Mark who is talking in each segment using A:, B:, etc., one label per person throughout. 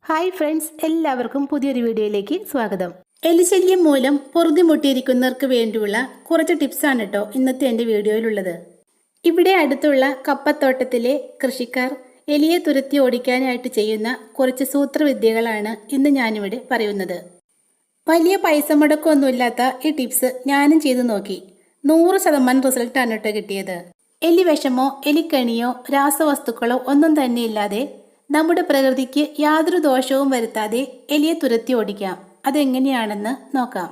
A: Hi friends, എല്ലാവർക്കും പുതിയൊരു വീഡിയോയിലേക്ക് സ്വാഗതം. എലിശല്യം മൂലം പൊറുതിമുട്ടിയിരിക്കുന്നവർക്ക് വേണ്ടിയുള്ള കുറച്ച് ടിപ്സാണ് കേട്ടോ ഇന്നത്തെ എൻ്റെ വീഡിയോയിലുള്ളത്. ഇവിടെ അടുത്തുള്ള കപ്പത്തോട്ടത്തിലെ കൃഷിക്കാർ എലിയെ തുരത്തി ഓടിക്കാനായിട്ട് ചെയ്യുന്ന കുറച്ച് സൂത്രവിദ്യകളാണ് ഇന്ന് ഞാനിവിടെ പറയുന്നത്. വലിയ പൈസ മുടക്കമൊന്നുമില്ലാത്ത ഈ ടിപ്സ് ഞാനും ചെയ്തു നോക്കി. 100% റിസൾട്ടാണ് കേട്ടോ കിട്ടിയത്. എലി വിഷമോ എലിക്കണിയോ രാസവസ്തുക്കളോ ഒന്നും തന്നെ ഇല്ലാതെ നമ്മുടെ പ്രകൃതിക്ക് യാതൊരു ദോഷവും വരുത്താതെ എലിയെ തുരത്തി ഓടിക്കാം. അതെങ്ങനെയാണെന്ന് നോക്കാം.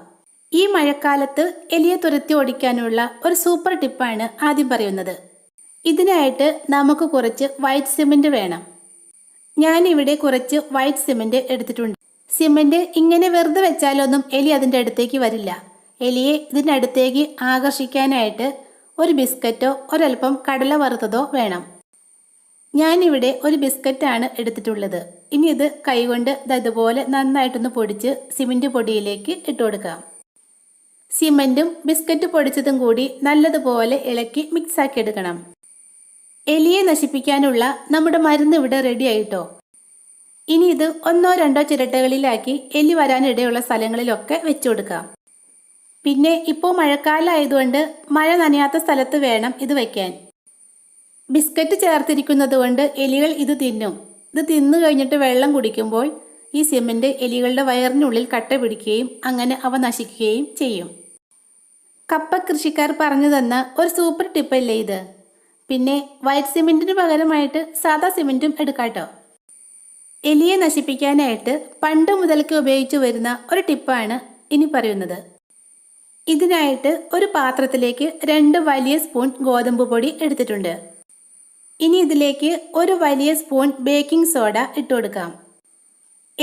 A: ഈ മഴക്കാലത്ത് എലിയെ തുരത്തി ഓടിക്കാനുള്ള ഒരു സൂപ്പർ ടിപ്പാണ് ആദ്യം പറയുന്നത്. ഇതിനായിട്ട് നമുക്ക് കുറച്ച് വൈറ്റ് സിമെന്റ് വേണം. ഞാനിവിടെ കുറച്ച് വൈറ്റ് സിമെന്റ് എടുത്തിട്ടുണ്ട്. സിമെന്റ് ഇങ്ങനെ വെറുതെ വെച്ചാലൊന്നും എലി അതിൻ്റെ അടുത്തേക്ക് വരില്ല. എലിയെ ഇതിൻ്റെ അടുത്തേക്ക് ആകർഷിക്കാനായിട്ട് ഒരു ബിസ്ക്കറ്റോ ഒരൽപ്പം കടല വറുത്തതോ വേണം. ഞാനിവിടെ ഒരു ബിസ്ക്കറ്റാണ് എടുത്തിട്ടുള്ളത്. ഇനി ഇത് കൈകൊണ്ട് ഇതുപോലെ നന്നായിട്ടൊന്ന് പൊടിച്ച് സിമെന്റ് പൊടിയിലേക്ക് ഇട്ട് കൊടുക്കാം. സിമെന്റും ബിസ്ക്കറ്റ് പൊടിച്ചതും കൂടി നല്ലതുപോലെ ഇളക്കി മിക്സാക്കി എടുക്കണം. എലിയെ നശിപ്പിക്കാനുള്ള നമ്മുടെ മരുന്ന് ഇവിടെ റെഡി ആയിട്ടോ. ഇനി ഇത് 1-2 ചിരട്ടകളിലാക്കി എലി വരാനിടയുള്ള സ്ഥലങ്ങളിലൊക്കെ വെച്ചു കൊടുക്കാം. പിന്നെ ഇപ്പോൾ മഴക്കാലമായതുകൊണ്ട് മഴ നനയാത്ത സ്ഥലത്ത് വേണം ഇത് വയ്ക്കാൻ. ബിസ്ക്കറ്റ് ചേർത്തിരിക്കുന്നത് കൊണ്ട് എലികൾ ഇത് തിന്നും. ഇത് തിന്നു കഴിഞ്ഞിട്ട് വെള്ളം കുടിക്കുമ്പോൾ ഈ സിമെന്റ് എലികളുടെ വയറിനുള്ളിൽ കട്ട പിടിക്കുകയും അങ്ങനെ അവ നശിക്കുകയും ചെയ്യും. കപ്പ കൃഷിക്കാർ പറഞ്ഞു തന്ന ഒരു സൂപ്പർ ടിപ്പല്ലേ ഇത്. പിന്നെ വൈറ്റ് സിമെന്റിന് പകരമായിട്ട് സാദാ സിമെന്റും എടുക്കാട്ടോ. എലിയെ നശിപ്പിക്കാനായിട്ട് പണ്ട് മുതൽക്ക് ഉപയോഗിച്ചു വരുന്ന ഒരു ടിപ്പാണ് ഇനി പറയുന്നത്. ഇതിനായിട്ട് ഒരു പാത്രത്തിലേക്ക് 2 വലിയ സ്പൂൺ ഗോതമ്പ് പൊടി എടുത്തിട്ടുണ്ട്. ഇനി ഇതിലേക്ക് ഒരു വലിയ സ്പൂൺ ബേക്കിംഗ് സോഡ ഇട്ട് കൊടുക്കാം.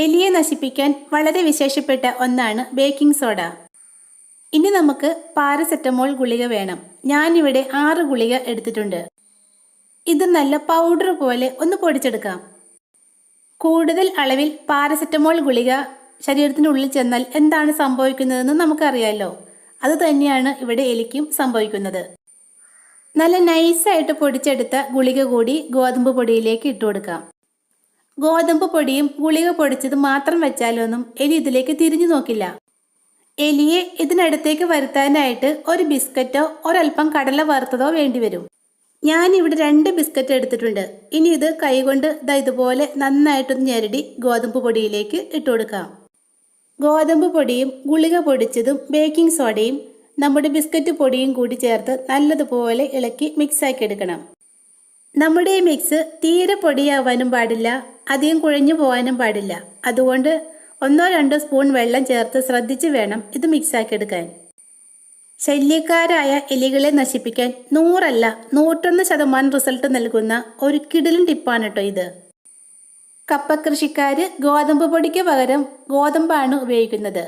A: എലിയെ നശിപ്പിക്കാൻ വളരെ വിശേഷപ്പെട്ട ഒന്നാണ് ബേക്കിംഗ് സോഡ. ഇനി നമുക്ക് പാരസെറ്റമോൾ ഗുളിക വേണം. ഞാനിവിടെ 6 ഗുളിക എടുത്തിട്ടുണ്ട്. ഇത് നല്ല പൗഡർ പോലെ ഒന്ന് പൊടിച്ചെടുക്കാം. കൂടുതൽ അളവിൽ പാരസെറ്റമോൾ ഗുളിക ശരീരത്തിനുള്ളിൽ ചെന്നാൽ എന്താണ് സംഭവിക്കുന്നതെന്ന് നമുക്കറിയാമല്ലോ. അത് തന്നെയാണ് ഇവിടെ എലിക്കും സംഭവിക്കുന്നത്. നല്ല നൈസായിട്ട് പൊടിച്ചെടുത്ത ഗുളിക കൂടി ഗോതമ്പ് പൊടിയിലേക്ക് ഇട്ട് കൊടുക്കാം. ഗോതമ്പ് പൊടിയും ഗുളിക പൊടിച്ചത് മാത്രം വെച്ചാലൊന്നും എലി ഇതിലേക്ക് തിരിഞ്ഞു നോക്കില്ല. എലിയെ ഇതിനടുത്തേക്ക് വരുത്താനായിട്ട് ഒരു ബിസ്ക്കറ്റോ ഒരൽപ്പം കടല വറുത്തതോ വേണ്ടിവരും. ഞാനിവിടെ 2 ബിസ്ക്കറ്റ് എടുത്തിട്ടുണ്ട്. ഇനി ഇത് കൈകൊണ്ട് ഇതുപോലെ നന്നായിട്ടൊന്ന് ഞെരടി ഗോതമ്പ് പൊടിയിലേക്ക് ഇട്ട് കൊടുക്കാം. ഗോതമ്പ് പൊടിയും ഗുളിക പൊടിച്ചതും ബേക്കിംഗ് സോഡയും നമ്മുടെ ബിസ്ക്കറ്റ് പൊടിയും കൂടി ചേർത്ത് നല്ലതുപോലെ ഇളക്കി മിക്സാക്കി എടുക്കണം. നമ്മുടെ ഈ മിക്സ് തീരെ പൊടിയാവാനും പാടില്ല, അധികം കുഴഞ്ഞു പോകാനും പാടില്ല. അതുകൊണ്ട് 1-2 സ്പൂൺ വെള്ളം ചേർത്ത് ശ്രദ്ധിച്ച് വേണം ഇത് മിക്സാക്കി എടുക്കാൻ. ശല്യക്കാരായ എലികളെ നശിപ്പിക്കാൻ 100 അല്ല 101% റിസൾട്ട് നൽകുന്ന ഒരു കിടിലൻ ടിപ്പാണ് കേട്ടോ ഇത്. കപ്പ കൃഷിക്കാർ ഗോതമ്പ് പൊടിക്ക് പകരം ഗോതമ്പാണ് ഉപയോഗിക്കുന്നത്.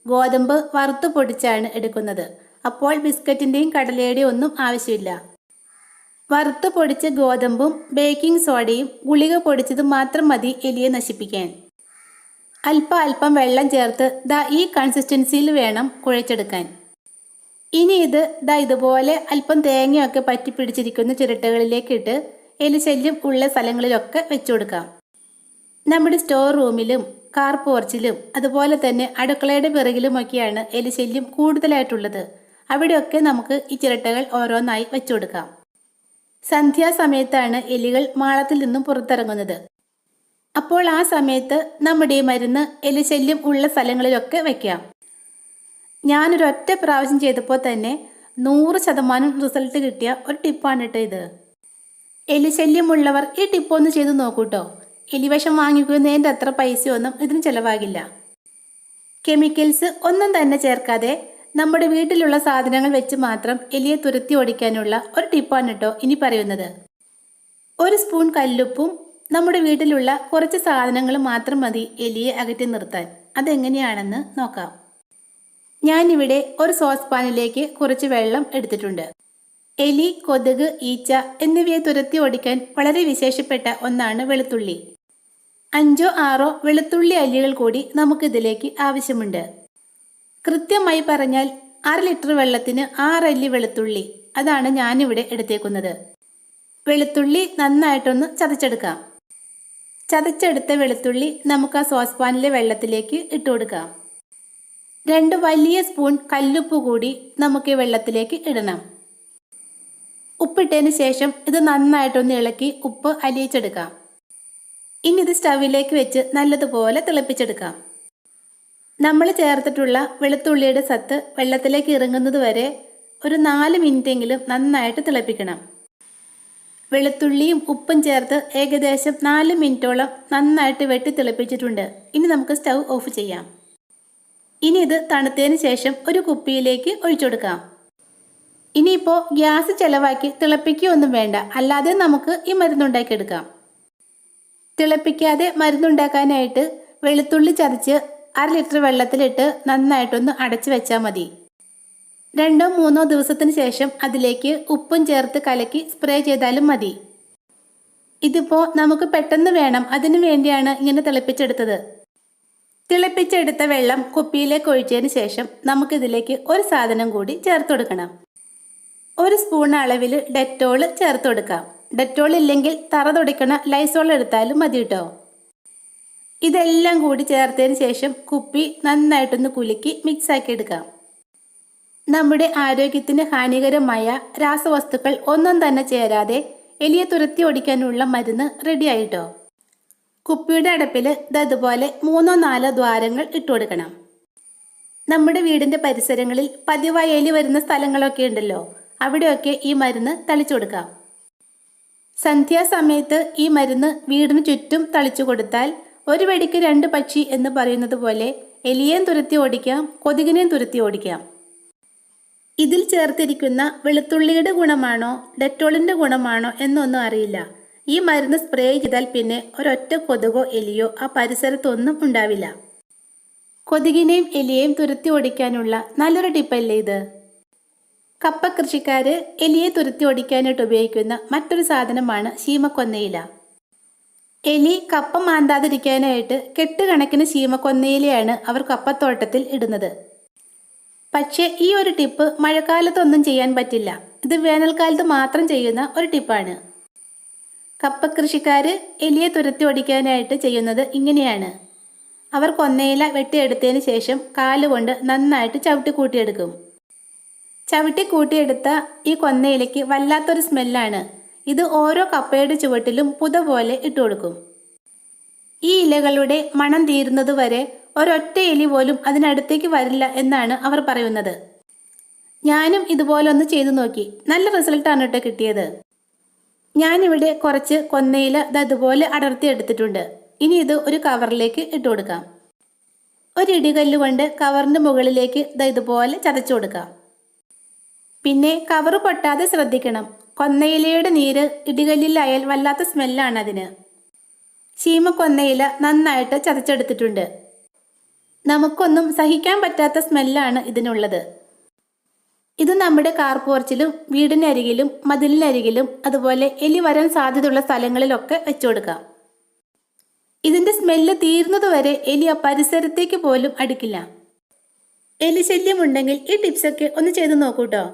A: ഗോതമ്പ് വറുത്ത് പൊടിച്ചാണ് എടുക്കുന്നത്. അപ്പോൾ ബിസ്ക്കറ്റിൻ്റെയും കടലയുടെയും ഒന്നും ആവശ്യമില്ല. വറുത്ത് പൊടിച്ച ഗോതമ്പും ബേക്കിംഗ് സോഡയും ഗുളിക പൊടിച്ചതും മാത്രം മതി എലിയെ നശിപ്പിക്കാൻ. അല്പം വെള്ളം ചേർത്ത് ഈ കൺസിസ്റ്റൻസിയിൽ വേണം കുഴച്ചെടുക്കാൻ. ഇനി ഇത് ഇതുപോലെ അല്പം തേങ്ങയൊക്കെ പറ്റി പിടിച്ചിരിക്കുന്ന ചിരട്ടകളിലേക്കിട്ട് എലിശല്യം ഉള്ള സ്ഥലങ്ങളിലൊക്കെ വെച്ചു കൊടുക്കാം. നമ്മുടെ സ്റ്റോർ റൂമിലും കാർ പോർച്ചിലും അതുപോലെ തന്നെ അടുക്കളയുടെ പിറകിലുമൊക്കെയാണ് എലിശല്യം കൂടുതലായിട്ടുള്ളത്. അവിടെയൊക്കെ നമുക്ക് ഈ ചിരട്ടകൾ ഓരോന്നായി വെച്ചു കൊടുക്കാം. സന്ധ്യാസമയത്താണ് എലികൾ മാളത്തിൽ നിന്നും പുറത്തിറങ്ങുന്നത്. അപ്പോൾ ആ സമയത്ത് നമ്മുടെ ഈ മരുന്ന് എലിശല്യം ഉള്ള സ്ഥലങ്ങളിലൊക്കെ വയ്ക്കാം. ഞാനൊരൊറ്റ പ്രാവശ്യം ചെയ്തപ്പോൾ തന്നെ 100% റിസൾട്ട് കിട്ടിയ ഒരു ടിപ്പാണ് കേട്ടോ ഇത്. എലിശല്യമുള്ളവർ ഈ ടിപ്പൊന്ന് ചെയ്ത് നോക്കൂട്ടോ. എലിവിഷം വാങ്ങിക്കുന്നതിൻ്റെ അത്ര പൈസയൊന്നും ഇതിന് ചിലവാകില്ല. കെമിക്കൽസ് ഒന്നും തന്നെ ചേർക്കാതെ നമ്മുടെ വീട്ടിലുള്ള സാധനങ്ങൾ വെച്ച് മാത്രം എലിയെ തുരത്തി ഓടിക്കാനുള്ള ഒരു ടിപ്പാണ് കേട്ടോ ഇനി പറയുന്നത്. 1 സ്പൂൺ കല്ലുപ്പും നമ്മുടെ വീട്ടിലുള്ള കുറച്ച് സാധനങ്ങൾ മാത്രം മതി എലിയെ അകറ്റി നിർത്താൻ. അതെങ്ങനെയാണെന്ന് നോക്കാം. ഞാനിവിടെ ഒരു സോസ് പാനിലേക്ക് കുറച്ച് വെള്ളം എടുത്തിട്ടുണ്ട്. എലി, കൊതുക്, ഈച്ച എന്നിവയെ തുരത്തി ഓടിക്കാൻ വളരെ വിശേഷപ്പെട്ട ഒന്നാണ് വെളുത്തുള്ളി. 5-6 വെളുത്തുള്ളി അല്ലികൾ കൂടി നമുക്കിതിലേക്ക് ആവശ്യമുണ്ട്. കൃത്യമായി പറഞ്ഞാൽ 1/2 ലിറ്റർ വെള്ളത്തിന് 6 അല്ലി വെളുത്തുള്ളി. അതാണ് ഞാനിവിടെ എടുത്തേക്കുന്നത്. വെളുത്തുള്ളി നന്നായിട്ടൊന്ന് ചതച്ചെടുക്കാം. ചതച്ചെടുത്ത വെളുത്തുള്ളി നമുക്ക് ആ സോസ് പാനിലെ വെള്ളത്തിലേക്ക് ഇട്ട് കൊടുക്കാം. 2 വലിയ സ്പൂൺ കല്ലുപ്പ് കൂടി നമുക്ക് ഈ വെള്ളത്തിലേക്ക് ഇടണം. ഉപ്പിട്ടതിന് ശേഷം ഇത് നന്നായിട്ടൊന്ന് ഇളക്കി ഉപ്പ് അലിയിച്ചെടുക്കാം. ഇനി ഇത് സ്റ്റവിലേക്ക് വെച്ച് നല്ലതുപോലെ തിളപ്പിച്ചെടുക്കാം. നമ്മൾ ചേർത്തിട്ടുള്ള വെളുത്തുള്ളിയുടെ സത്ത് വെള്ളത്തിലേക്ക് ഇറങ്ങുന്നത് വരെ ഒരു 4 മിനിറ്റെങ്കിലും നന്നായിട്ട് തിളപ്പിക്കണം. വെളുത്തുള്ളിയും ഉപ്പും ചേർത്ത് ഏകദേശം 4 മിനിറ്റോളം നന്നായിട്ട് വെട്ടി തിളപ്പിച്ചിട്ടുണ്ട്. ഇനി നമുക്ക് സ്റ്റൗ ഓഫ് ചെയ്യാം. ഇനി ഇത് തണുത്തതിന് ശേഷം ഒരു കുപ്പിയിലേക്ക് ഒഴിച്ചു കൊടുക്കാം. ഇനിയിപ്പോൾ ഗ്യാസ് ചിലവാക്കി തിളപ്പിക്കുകയൊന്നും വേണ്ട, അല്ലാതെ നമുക്ക് ഈ മരുന്നുണ്ടാക്കിയെടുക്കാം. തിളപ്പിക്കാതെ മരുന്നുണ്ടാക്കാനായിട്ട് വെളുത്തുള്ളി ചതച്ച് 1/2 ലിറ്റർ വെള്ളത്തിലിട്ട് നന്നായിട്ടൊന്ന് അടച്ചു വെച്ചാൽ മതി. 2-3 ദിവസത്തിന് ശേഷം അതിലേക്ക് ഉപ്പും ചേർത്ത് കലക്കി സ്പ്രേ ചെയ്താലും മതി. ഇതിപ്പോൾ നമുക്ക് പെട്ടെന്ന് വേണം, അതിനു വേണ്ടിയാണ് ഇങ്ങനെ തിളപ്പിച്ചെടുത്തത്. തിളപ്പിച്ചെടുത്ത വെള്ളം കുപ്പിയിലേക്ക് ഒഴിച്ചതിന് ശേഷം നമുക്കിതിലേക്ക് ഒരു സാധനം കൂടി ചേർത്ത് കൊടുക്കണം. 1 സ്പൂൺ അളവിൽ ഡെറ്റോൾ ചേർത്ത് കൊടുക്കാം. ഡെറ്റോൾ ഇല്ലെങ്കിൽ തറ തുടയ്ക്കണ ലൈസോൾ എടുത്താലും മതി കേട്ടോ. ഇതെല്ലാം കൂടി ചേർത്തതിന് ശേഷം കുപ്പി നന്നായിട്ടൊന്ന് കുലുക്കി മിക്സാക്കി എടുക്കാം. നമ്മുടെ ആരോഗ്യത്തിന് ഹാനികരമായ രാസവസ്തുക്കൾ ഒന്നും തന്നെ ചേരാതെ എലിയെ തുരത്തി ഓടിക്കാനുള്ള മരുന്ന് റെഡി ആയിട്ടോ. കുപ്പിയുടെ അടപ്പിൽ ഇതുപോലെ 3-4 ദ്വാരങ്ങൾ ഇട്ട് കൊടുക്കണം. നമ്മുടെ വീടിൻ്റെ പരിസരങ്ങളിൽ പതിവായി എലി വരുന്ന സ്ഥലങ്ങളൊക്കെ ഉണ്ടല്ലോ, അവിടെയൊക്കെ ഈ മരുന്ന് തളിച്ചു കൊടുക്കാം. സന്ധ്യാസമയത്ത് ഈ മരുന്ന് വീടിന് ചുറ്റും തളിച്ചു കൊടുത്താൽ ഒരു വെടിക്ക് 2 പക്ഷി എന്ന് പറയുന്നത് പോലെ എലിയേയും തുരത്തി ഓടിക്കാം, കൊതുകിനെയും തുരത്തി ഓടിക്കാം. ഇതിൽ ചേർത്തിരിക്കുന്ന വെളുത്തുള്ളിയുടെ ഗുണമാണോ ഡെറ്റോളിൻ്റെ ഗുണമാണോ എന്നൊന്നും അറിയില്ല. ഈ മരുന്ന് സ്പ്രേ ചെയ്താൽ പിന്നെ ഒരൊറ്റ കൊതുകോ എലിയോ ആ പരിസരത്തൊന്നും ഉണ്ടാവില്ല. കൊതുകിനെയും എലിയെയും തുരത്തി ഓടിക്കാനുള്ള നല്ലൊരു ടിപ്പല്ലേ ഇത്. കപ്പ കൃഷിക്കാർ എലിയെ തുരത്തി ഓടിക്കാനായിട്ട് ഉപയോഗിക്കുന്ന മറ്റൊരു സാധനമാണ് ശീമക്കൊന്നയില. എലി കപ്പ മാന്താതിരിക്കാനായിട്ട് കെട്ടുകണക്കിന് ശീമക്കൊന്നയിലയാണ് അവർ കപ്പത്തോട്ടത്തിൽ ഇടുന്നത്. പക്ഷേ ഈ ഒരു ടിപ്പ് മഴക്കാലത്തൊന്നും ചെയ്യാൻ പറ്റില്ല. ഇത് വേനൽക്കാലത്ത് മാത്രം ചെയ്യുന്ന ഒരു ടിപ്പാണ്. കപ്പ കൃഷിക്കാർ എലിയെ തുരത്തി ഓടിക്കാനായിട്ട് ചെയ്യുന്നത് ഇങ്ങനെയാണ്. അവർ കൊന്നയില വെട്ടിയെടുത്തതിന് ശേഷം കാലുകൊണ്ട് നന്നായിട്ട് ചവിട്ടി കൂട്ടിയെടുക്കും. ചവിട്ടി കൂട്ടിയെടുത്ത ഈ കൊന്നയിലയ്ക്ക് വല്ലാത്തൊരു സ്മെല്ലാണ്. ഇത് ഓരോ കപ്പയുടെ ചുവട്ടിലും പുത പോലെ ഇട്ടു കൊടുക്കും. ഈ ഇലകളുടെ മണം തീരുന്നത് വരെ ഒരൊറ്റ എലി പോലും അതിനടുത്തേക്ക് വരില്ല എന്നാണ് അവർ പറയുന്നത്. ഞാനും ഇതുപോലെ ഒന്ന് ചെയ്തു നോക്കി, നല്ല റിസൾട്ടാണ് കേട്ടോ കിട്ടിയത്. ഞാനിവിടെ കുറച്ച് കൊന്നയില ഇതുപോലെ അടർത്തി എടുത്തിട്ടുണ്ട്. ഇനി ഇത് ഒരു കവറിലേക്ക് ഇട്ട് കൊടുക്കാം. ഒരു ഇടികല്ല് കൊണ്ട് കവറിൻ്റെ മുകളിലേക്ക് ഇതുപോലെ ചതച്ചു കൊടുക്കാം. പിന്നെ കവർ പൊട്ടാതെ ശ്രദ്ധിക്കണം. കൊന്നയിലയുടെ നീര് ഇടികല്ലിലായാൽ വല്ലാത്ത സ്മെല്ലാണ് അതിന്. ശീമക്കൊന്നയില നന്നായിട്ട് ചതച്ചെടുത്തിട്ടുണ്ട്. നമുക്കൊന്നും സഹിക്കാൻ പറ്റാത്ത സ്മെല്ലാണ് ഇതിനുള്ളത്. ഇത് നമ്മുടെ കാർ പോർച്ചിലും വീടിനരികിലും മതിലിനരികിലും അതുപോലെ എലി വരാൻ സാധ്യതയുള്ള സ്ഥലങ്ങളിലൊക്കെ വെച്ചു കൊടുക്കാം. ഇതിൻ്റെ സ്മെല്ല് തീർന്നതുവരെ എലി ആ പരിസരത്തേക്ക് പോലും അടുക്കില്ല. എലി ശല്യം ഉണ്ടെങ്കിൽ ഈ ടിപ്സൊക്കെ ഒന്ന് ചെയ്ത് നോക്കൂട്ടോ.